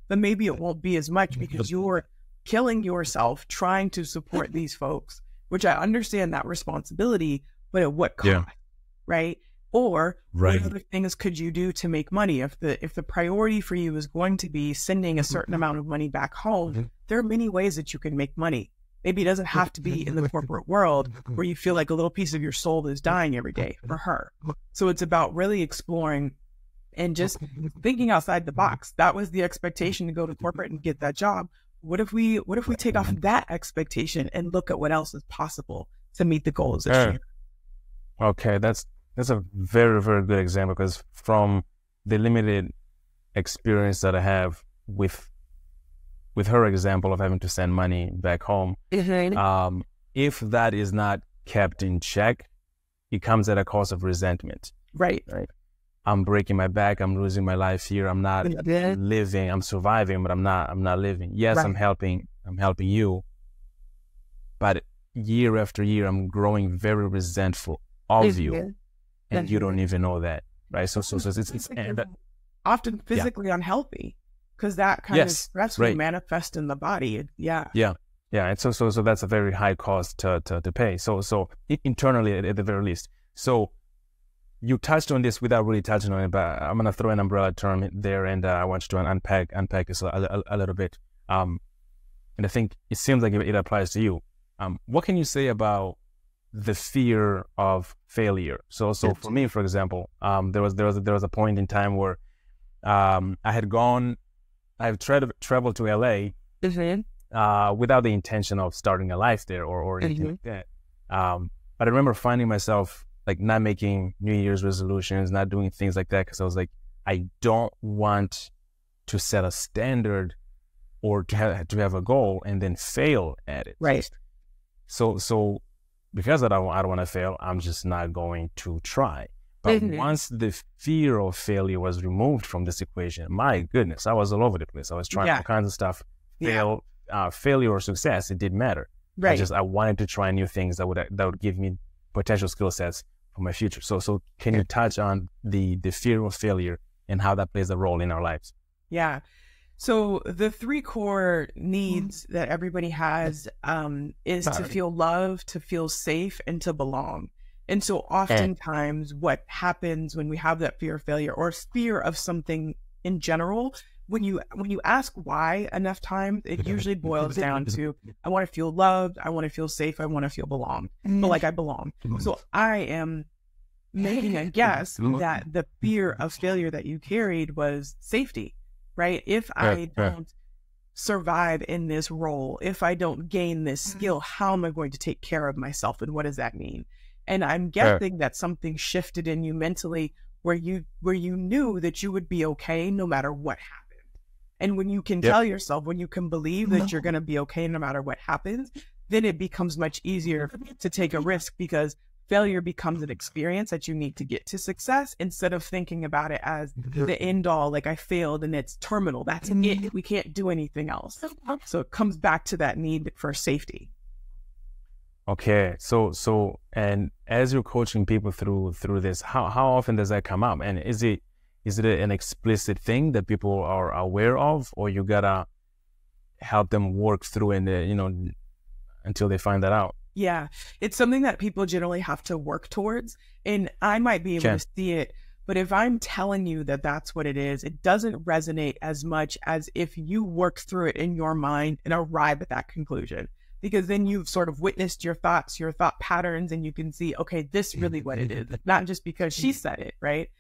but maybe it won't be as much because you're killing yourself trying to support these folks, which I understand that responsibility, but at what cost, right? Or what other things could you do to make money? If the priority for you is going to be sending a certain amount of money back home, there are many ways that you can make money. Maybe it doesn't have to be in the corporate world where you feel like a little piece of your soul is dying every day for her. So it's about really exploring and just thinking outside the box. That was the expectation to go to corporate and get that job. What if we take off that expectation and look at what else is possible to meet the goals this year? Okay, that's a very, very good example, because from the limited experience that I have with her example of having to send money back home, if that is not kept in check, it comes at a cost of resentment. Right. I'm breaking my back. I'm losing my life here. I'm not living. I'm surviving, but I'm not living. Yes, I'm helping you, but year after year, I'm growing very resentful of you, and you don't even know that, right? So it's often physically unhealthy, because that kind of stress will manifest in the body. And so that's a very high cost to pay. So internally, at the very least. So you touched on this without really touching on it, but I'm gonna throw an umbrella term there, and I want you to unpack this a little bit. And I think it seems like it applies to you. What can you say about the fear of failure? So for me, for example, there was a point in time where I've traveled to LA without the intention of starting a life there or anything like that. But I remember finding myself like not making New Year's resolutions, not doing things like that, because I was like, I don't want to set a standard or to have a goal and then fail at it. Right. So because I don't want to fail, I'm just not going to try. But once the fear of failure was removed from this equation, my goodness, I was all over the place. I was trying all kinds of stuff. Failure or success, it didn't matter. Right. I wanted to try new things that would give me potential skill sets for my future. So can you touch on the fear of failure and how that plays a role in our lives? Yeah. So the three core needs that everybody has is to feel loved, to feel safe, and to belong. And so oftentimes what happens when we have that fear of failure or fear of something in general, when you ask why enough times, it usually boils down to, I want to feel loved, I want to feel safe, I want to feel belong, but like I belong. So I am making a guess that the fear of failure that you carried was safety, right? If I don't survive in this role, if I don't gain this skill, how am I going to take care of myself, and what does that mean? And I'm guessing that something shifted in you mentally where you knew that you would be okay no matter what happened. And when you can tell yourself, when you can believe that you're going to be okay no matter what happens, then it becomes much easier to take a risk, because failure becomes an experience that you need to get to success, instead of thinking about it as the end all, like I failed and it's terminal. That's it. We can't do anything else. So it comes back to that need for safety. Okay. So, and as you're coaching people through this, how often does that come up? And is it an explicit thing that people are aware of, or you gotta help them work through and until they find that out? Yeah, it's something that people generally have to work towards, and I might be able to see it, but if I'm telling you that that's what it is, it doesn't resonate as much as if you work through it in your mind and arrive at that conclusion, because then you've sort of witnessed your thoughts, your thought patterns, and you can see, okay, this is really what it is, not just because she said it, right?